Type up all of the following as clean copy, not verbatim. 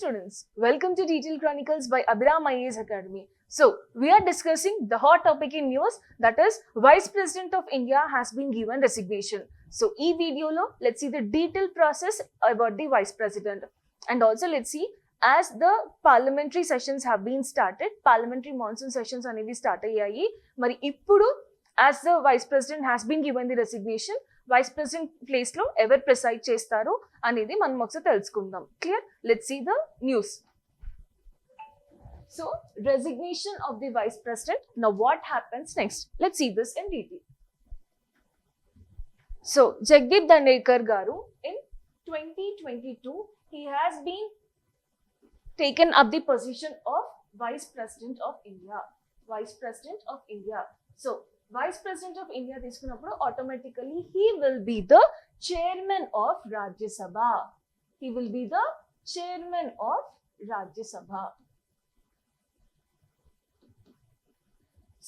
students, welcome to Detail Chronicles by Abhiram IAS Academy. So, we are discussing the hot topic in news, that is Vice President of India has been given resignation. So, in video lo, let's see the detailed process about the Vice President, and also let's see as the parliamentary sessions have been started, parliamentary monsoon sessions అనేవి start అయ్యాయి. మరి ఇప్పుడు as the Vice President has been given the resignation, vice president place లో ఎవరు preside చేస్తారు అనేది మనం ఒకసారి తెలుసుకుందాం. Clear? Let's see the news. So resignation of the vice president. Now what happens next? Let's see this in detail. So Jagdeep Dhandekar garu in 2022 he has been taken up the position of Vice President of India. Vice President of India. So Vice President of India తీసుకున్నప్పుడు automatically he will be the chairman of Rajya Sabha. He will be the chairman of Rajya Sabha.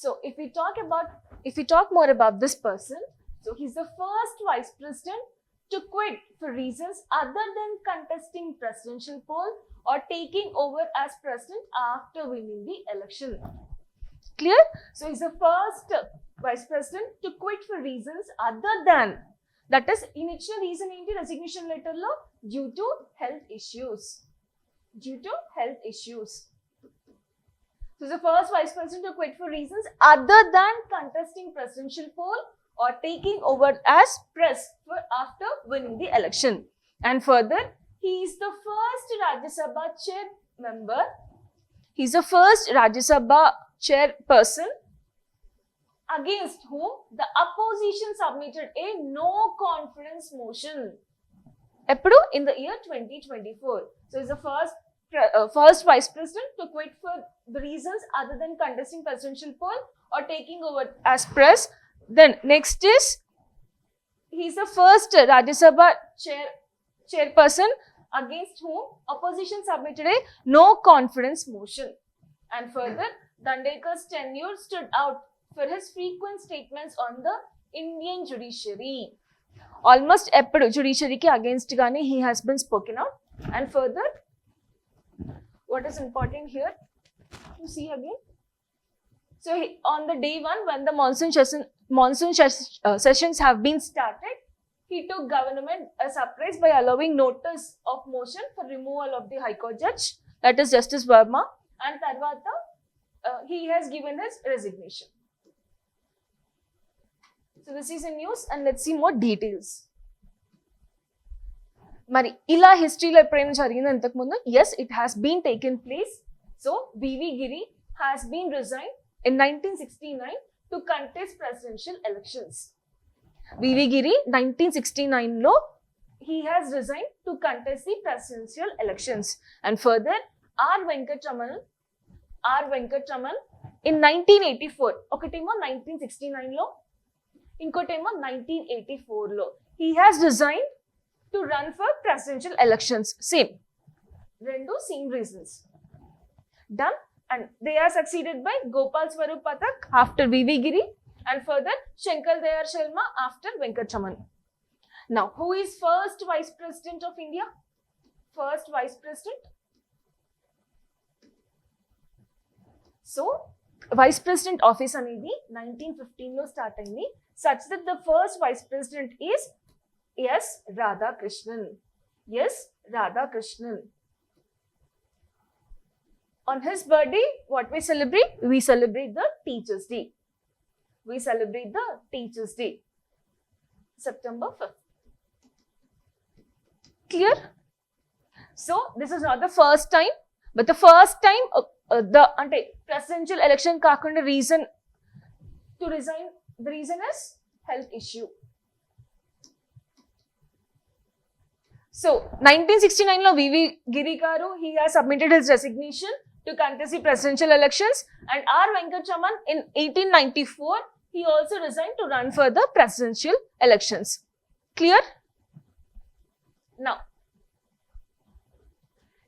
So if we talk more about this person, so he's the first Vice President to quit for reasons other than contesting presidential poll or taking over as president after winning the election. Clear? So he's the first Vice President to quit for reasons other than, that is initial reason ఏంటి resignation letter లో due to health issues. Due to health issues. So the first Vice President to quit for reasons other than contesting presidential poll or taking over as for after winning the election. And further, he is the first Rajya Sabha chair member. He's the first Rajya Sabha chairperson against whom the opposition submitted a no confidence motion. Epudu in the year 2024. So he's the first Vice President to quit for the reasons other than contesting presidential poll or taking over as press. Then next is he's the first Rajya Sabha chairperson against whom opposition submitted a no confidence motion. And further, Dhandekar's tenure stood out for his frequent statements on the Indian judiciary. Almost epudu judiciary ki against gaani he has been spoken out. And further, what is important here to see again? So on the day one, when the monsoon sessions have been started, he took government a surprise by allowing notice of motion for removal of the High Court judge, that is Justice Verma, and tarvata he has given his resignation. So this is in news and let's see more details. Mari ila history lo eppudaina jarigindi antaku mundu? Yes, it has been taken place. So VV Giri has been resigned in 1969 to contest presidential elections. VV Giri 1969 lo he has resigned to contest the presidential elections. And further, R Venkatraman in 1984, okatemo 1969 lo, inkotemo 1984 lo, he has resigned to run for presidential elections. Same same reasons. Done. And they are succeeded by Gopal Swarup Pathak after VV Giri, and further Shankar Dayal Sharma after Venkatraman. Now, who is first Vice President of India? First Vice President. So, Vice President office అనేది 1915 లో start అయింది. Such that the first Vice President is S. Radhakrishnan. S. Radhakrishnan. On his birthday, what we celebrate? We celebrate the Teachers' Day. We celebrate the Teachers' Day. September 5th. Clear? So, this is not the first time, but the first time the presidential election కాకుండా reason to resign, the reason is health issue. So 1969 lo VV Giri garu he has submitted his resignation to contest the presidential elections, and R Venkatraman in 1894 he also resigned to run for the presidential elections. Clear? Now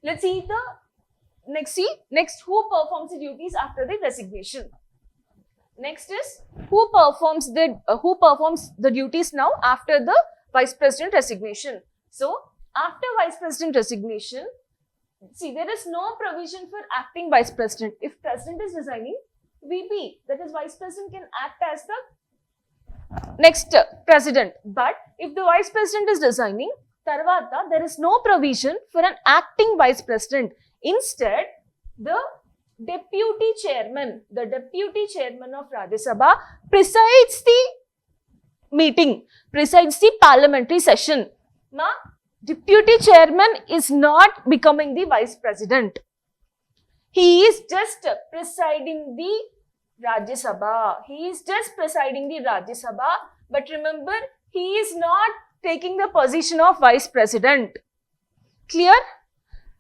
let's see the next who performs the duties after the resignation. Next is who performs the duties now after the Vice President resignation. So after Vice President resignation, See, there is no provision for acting vice president. If president is resigning, VP, that is vice president, can act as the next president. But if the vice president is resigning, tarvata, there is no provision for an acting vice president. Instead, the deputy chairman of Rajya Sabha presides the meeting, presides the parliamentary session. Now, deputy chairman is not becoming the vice president. He is just presiding the Rajya Sabha. He is just presiding the Rajya Sabha. But remember, he is not taking the position of vice president. Clear?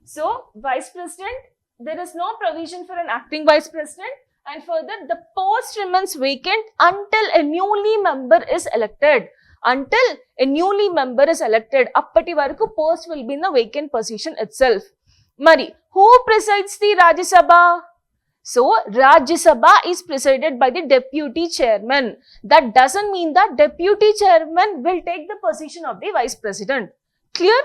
So, vice president, there is no provision for an acting vice president. And further, the post remains vacant until a newly member is elected. Until a newly member is elected, appati varaku post will be in the vacant position itself. Mari, who presides the Rajya Sabha? So, Rajya Sabha is presided by the deputy chairman. That doesn't mean that deputy chairman will take the position of the vice president. Clear?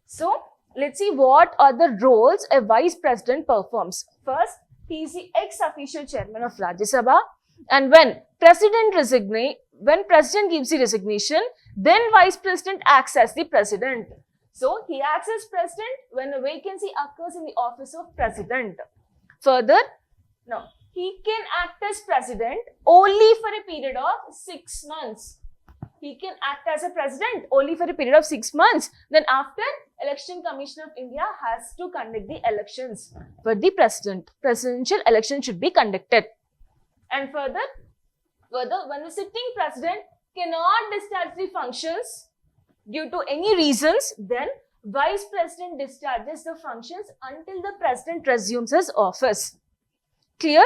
So, let's see what are the roles a vice president performs. First, he is the ex-official chairman of Rajya Sabha, and when president gives the resignation, then vice president acts as the president. So, he acts as president when a vacancy occurs in the office of president. Further, now, he can act as president only for a period of 6 months. He can act as a president only for a period of 6 months. Then after, Election Commission of India has to conduct the elections for the president. Presidential election should be conducted. And further, when the sitting president cannot discharge the functions due to any reasons, then vice president discharges the functions until the president resumes his office. Clear?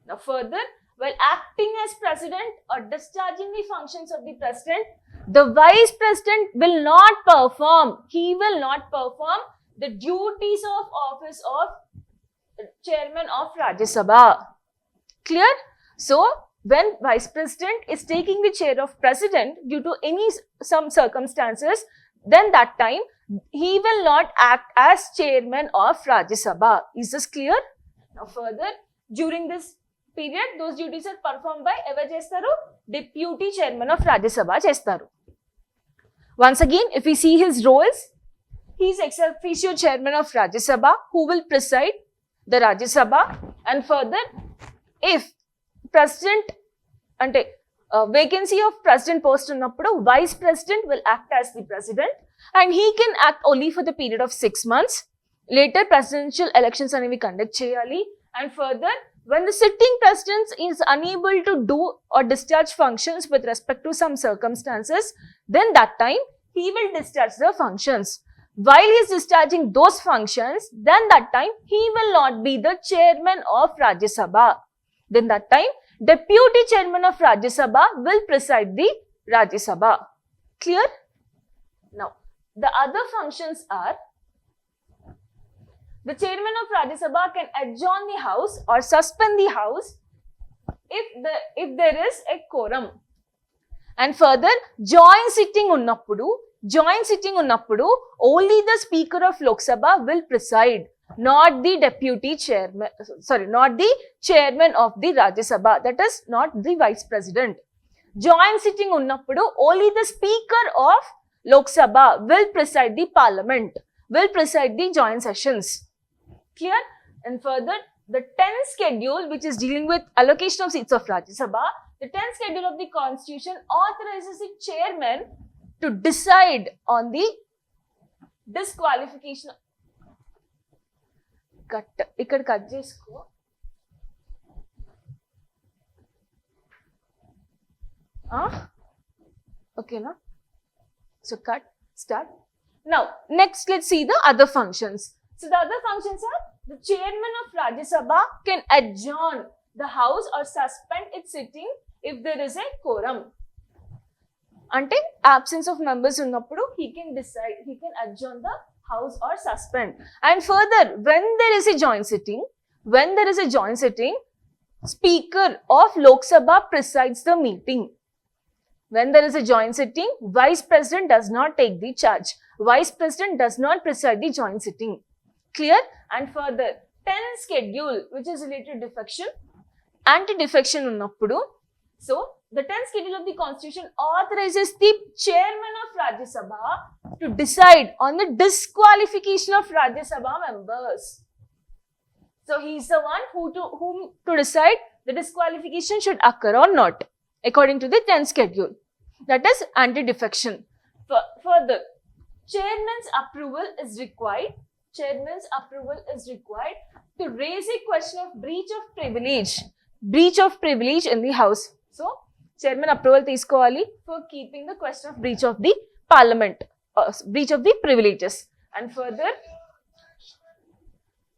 Now further, while acting as president or discharging the functions of the president, the vice president will not perform. He will not perform the duties of office of chairman of Rajya Sabha. Clear? So, when vice president is taking the chair of president due to some circumstances, then that time he will not act as chairman of Rajya Sabha. Is this clear? Now further, during this period, those duties are performed by ever chestaru? Deputy chairman of Rajya Sabha chestaru. Once again, if we see his roles, he is ex officio chairman of Rajya Sabha who will preside the Rajya Sabha, and further, if president ante vacancy of president post unnappudu, vice president will act as the president and he can act only for the period of 6 months. Later, presidential elections anevi conduct cheyali, and further, when the sitting president is unable to do or discharge functions with respect to some circumstances, then that time he will discharge the functions. While he is discharging those functions, then that time he will not be the chairman of Rajya Sabha. Then that time, deputy chairman of Rajya Sabha will preside the Rajya Sabha. Clear? Now, the other functions are: the chairman of Rajya Sabha can adjourn the house or suspend the house if there is a quorum. And further, joint sitting unnappudu, only the speaker of Lok Sabha will preside, not the deputy chairman, not the chairman of the Rajya Sabha, that is not the vice president. Joint sitting unnappudu, only the speaker of Lok Sabha will preside the parliament, will preside the joint sessions. Clear? And further, the 10th schedule, which is dealing with allocation of seats of Rajya Sabha, the 10th schedule of the constitution authorizes the chairman to decide on the disqualification. Ikkada cut chesko. Okay, na? So cut, start. Now, next let's see the other functions. So the other functions are: the chairman of Rajya Sabha can adjourn the house or suspend its sitting if there is a quorum. Ante absence of members unnappudu, he can decide, he can adjourn the house or suspend. And further, when there is a joint sitting, speaker of Lok Sabha presides the meeting. When there is a joint sitting, Vice President does not take the charge. Vice President does not preside the joint sitting. Clear? And further, 10th schedule, which is related to defection, anti-defection unnappudu. So, the 10th schedule of the constitution authorizes the chairman of Rajya Sabha to decide on the disqualification of Rajya Sabha members. So, he is the one whom to decide the disqualification should occur or not, according to the 10th schedule. That is anti-defection. Further, chairman's approval is required. Chairman's approval is required to raise a question of breach of privilege. Breach of privilege in the house. So, chairman approval తీసుకోవాలి for keeping the question of breach of the parliament, breach of the privileges. And further,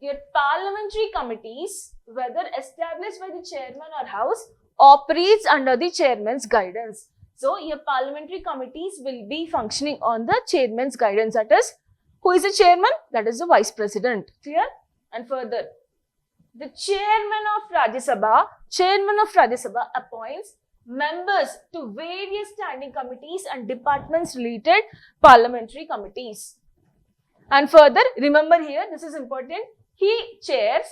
your parliamentary committees, whether established by the chairman or house, operates under the chairman's guidance. So, your parliamentary committees will be functioning on the chairman's guidance. That is, who is the chairman? That is the vice president. Clear? And further, the chairman of Rajya Sabha appoints members to various standing committees and departments related parliamentary committees. And further, remember here, this is important, he chairs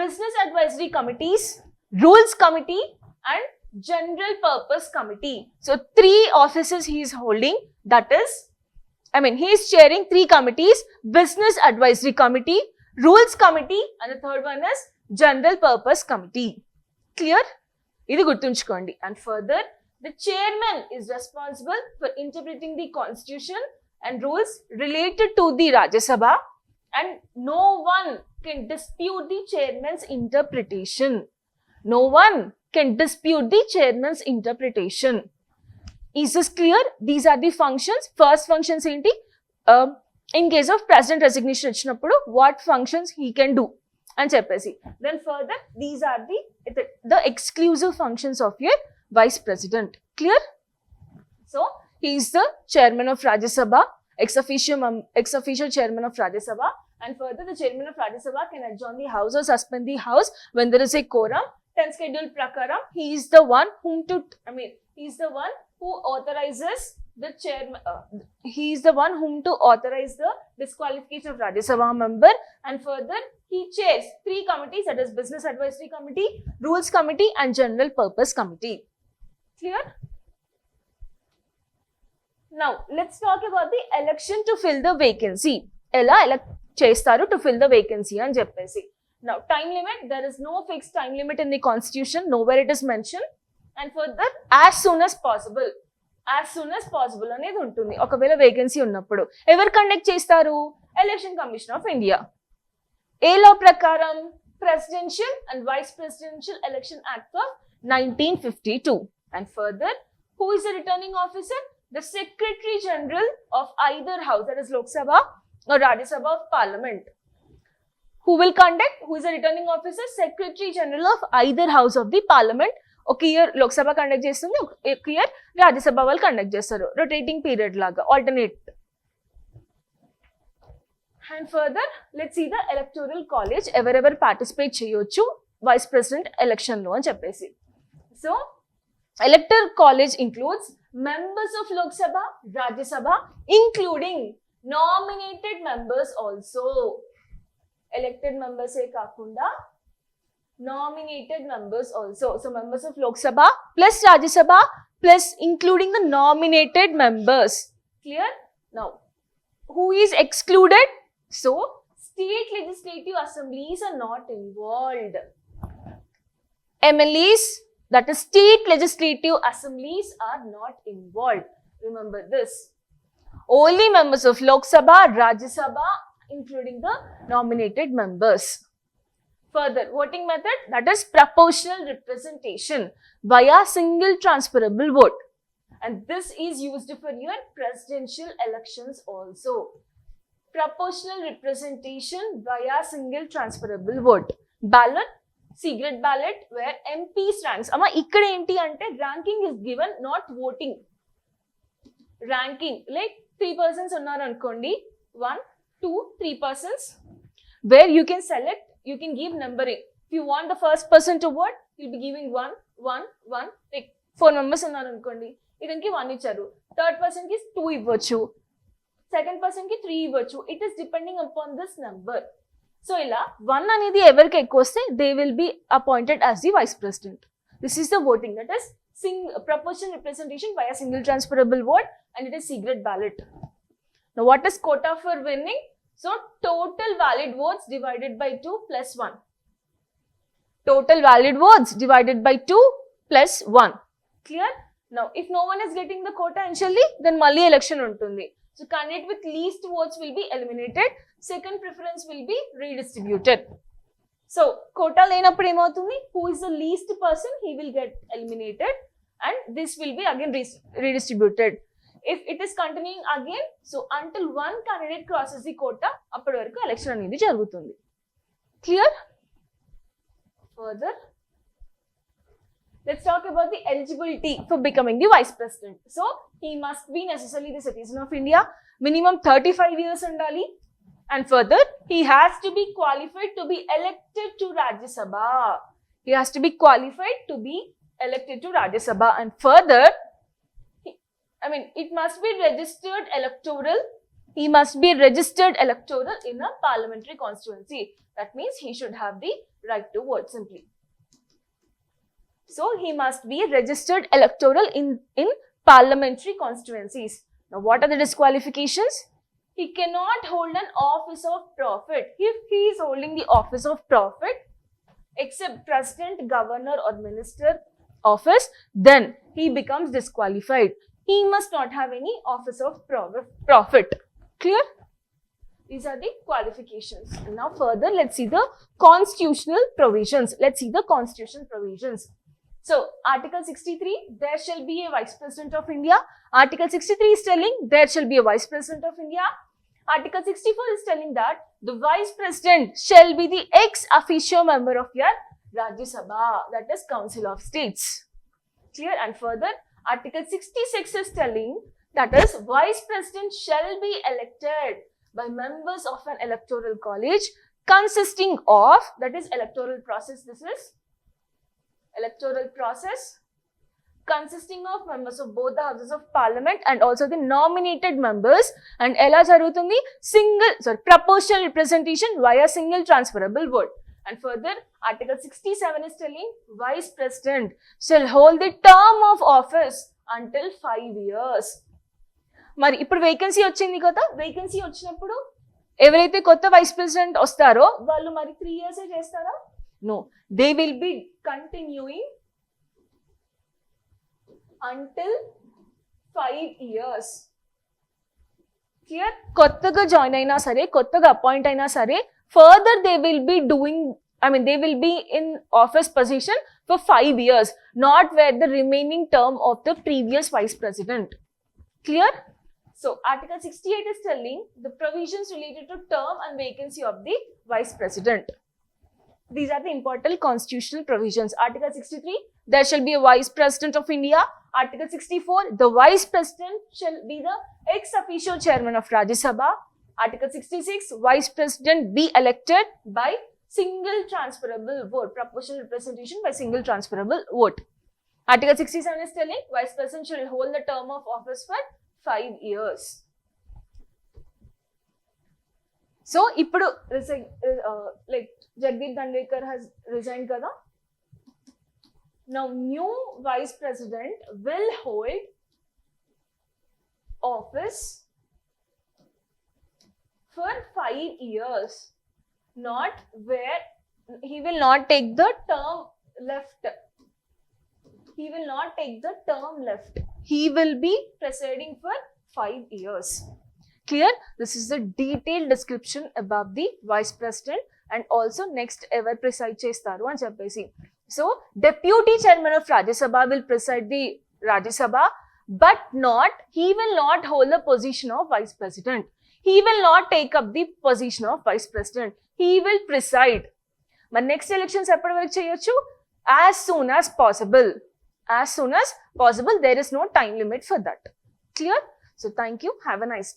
business advisory committees, rules committee and general purpose committee. So, 3 offices he is holding, that is, he is chairing 3 committees, business advisory committee, rules committee and the third one is general purpose committee. Clear? Idi gurtunchukondi. And further, the chairman is responsible for interpreting the constitution and rules related to the Rajya Sabha, and no one can dispute the chairman's interpretation. No one can dispute the chairman's interpretation. Is this clear? These are the functions. First functions enti, in case of president resignation ichinapudu, what functions he can do and cheppesi. Then further, these are the exclusive functions of your vice president. Clear? So, he is the chairman of Rajya Sabha, ex officio chairman of Rajya Sabha, and further the chairman of Rajya Sabha can adjourn the house or suspend the house when there is a quorum. 10th schedule prakaram, he is the one he is the one who authorizes the chairman, he is the one whom to authorize the disqualification of Rajya Sabha member, and further he chairs 3 committees, that is business advisory committee, rules committee and general purpose committee. Clear? Now, let's talk about the election to fill the vacancy. Ela elect chestaru to fill the vacancy అని చెప్పేసి. Now, time limit, there is no fixed time limit in the constitution, nowhere it is mentioned. And further, as soon as possible అనేది ఉంటుంది ఒకవేళ vacancy ఉన్నప్పుడు. ఎవరు conduct చేస్తారు? Election commission of India. ఏ law ప్రకారం? Presidential and vice presidential election act of 1952. And further, who is the returning officer? The Secretary General of either house, that is Lok Sabha or Rajya Sabha of Parliament. Who will conduct? Who is the returning officer? Secretary General of either house of the Parliament. ఒక year Lok Sabha conduct చేస్తుంది, ఒక year Rajya Sabha వాళ్ళు conduct చేస్తారు, rotating period లాగా, alternate. And further, let's see the electoral college, ఎవరెవరు participate చేయొచ్చు vice president election లో అని చెప్పేసి. So electoral college includes members of Lok Sabha, Rajya Sabha, including nominated members also. Elected members e kakunda nominated members also. So members of Lok Sabha plus Rajya Sabha plus including the nominated members. Clear? Now, who is excluded? So, state legislative assemblies are not involved. MLAs, that is state legislative assemblies, are not involved. Remember this. Only members of Lok Sabha, Rajya Sabha, including the nominated members. Further, voting method, that is proportional representation via single transferable vote. And this is used for your presidential elections also. Proportional representation via single transferable vote. Ballot, secret ballot, where MPs ranks. Amma ikkada enti ante ranking is given, not voting. Ranking, like 3 persons unnaru ankondi, 1, 2, 3 persons, where you can select, you can give numbering. If you want the first person to vote, you'll be giving 1, 1, 1, like 4 members ఉన్నారు అనుకోండి, ఇతనికి 1 ఇచ్చారు, third person కి 2 ఇవ్వచ్చు, second person కి 3 ఇవ్వచ్చు. It is depending upon this number. So ఇలా 1 అనేది ఎవరికి ఎక్కువ వస్తే they will be appointed as the vice president. This is the voting, that is proportional representation via single transferable vote, and it is secret ballot. Now what is quota for winning? So total valid votes divided by 2 plus 1. Total valid votes divided by 2 plus 1. Clear? Now if no one is getting the quota initially, then mali election untundi. So candidate with least votes will be eliminated, second preference will be redistributed. So quota లేనప్పుడు ఏమవుతుంది, who is the least person, he will get eliminated and this will be again redistributed. If it is continuing again, so until one candidate crosses the quota, అప్పటి వరకు election అనేది జరుగుతుంది. Clear? Further, let's talk about the eligibility for becoming the vice president. So he must be necessarily the citizen of India, minimum 35 years undali, and further he has to be qualified to be elected to Rajya Sabha. He has to be qualified to be elected to Rajya Sabha, and further it must be registered electoral. He must be registered electoral in a parliamentary constituency. That means he should have the right to vote simply. So he must be registered electoral in parliamentary constituencies. Now what are the disqualifications? He cannot hold an office of profit. If he is holding the office of profit, except president, governor or minister office, then he becomes disqualified. He must not have any office of profit. Clear? These are the qualifications. And now further, let's see the constitutional provisions. Let's see the constitutional provisions. So Article 63, there shall be a Vice President of India. Article 63 is telling there shall be a Vice President of India. Article 64 is telling that the Vice President shall be the ex officio member of your Rajya Sabha, that is Council of States. Clear? And further, Article 66 is telling that is Vice President shall be elected by members of an electoral college consisting of, that is electoral process, this is electoral process consisting of members of both the houses of parliament and also the nominated members, and ela jarugutundi proportional representation via single transferable vote. And further, Article 67 is telling Vice President shall hold the term of office until 5 years. మరి ఇప్పుడు vacancy వచ్చింది కదా, vacancy వచ్చినప్పుడు ఎవరైతే కొత్త vice president వస్తారో వాళ్ళు మరి 3 years చేస్తారా? No, they will be continuing until 5 years. Clear? కొత్తగా జాయిన్ అయినా సరే, కొత్తగా అపాయింట్ అయినా సరే, further they will be doing, they will be in office position for 5 years, not where the remaining term of the previous vice president. Clear? So Article 68 is telling the provisions related to term and vacancy of the vice president. These are the important constitutional provisions. Article 63, there shall be a Vice President of India. Article 64, the Vice President shall be the ex officio chairman of Rajya Sabha. Article 66, Vice President be elected by single transferable vote, proportional representation by single transferable vote. Article 67 is telling Vice President shall hold the term of office for 5 years. So, ఇప్పుడు like Jagdeep Dhandekar has resigned kada. Now, new Vice President will hold office for 5 years, not where he will not take the term left. He will not take the term left. He will be presiding for 5 years. Clear? This is a detailed description about the Vice President and also next ever preside chestaru ani cheppesi. So, Deputy Chairman of Rajya Sabha will preside the Rajya Sabha, but he will not hold the position of Vice President. He will not take up the position of Vice President. He will preside. But next elections eppadi varaku cheyochu? As soon as possible. As soon as possible. There is no time limit for that. Clear? So, thank you. Have a nice day.